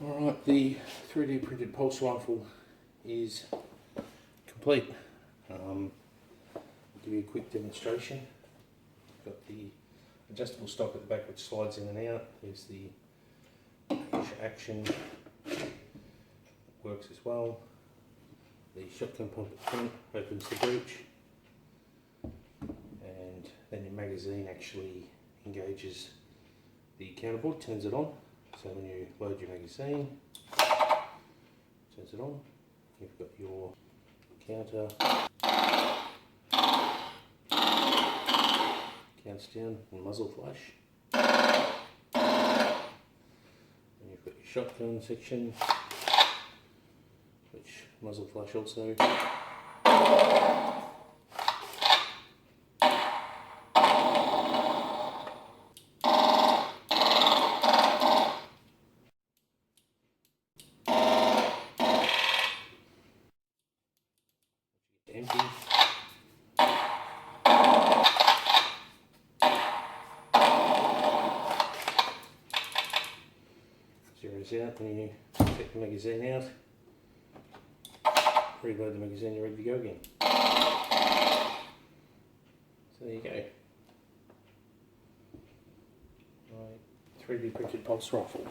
Alright, the 3D printed pulse rifle is complete. I'll give you a quick demonstration. Got the adjustable stock at the back which slides in and out. There's the push action, works as well. The shotgun pump at the front opens the breech, and then your magazine actually engages the counterboard, turns it on. So when you load your magazine, turns it on, you've got your counter, counts down and muzzle flash. And you've got your shotgun section, which muzzle flash also. Empty. Zeroes out when you take the magazine out. Reload the magazine, you're ready to go again. So there you go. Right, 3D printed pulse rifle.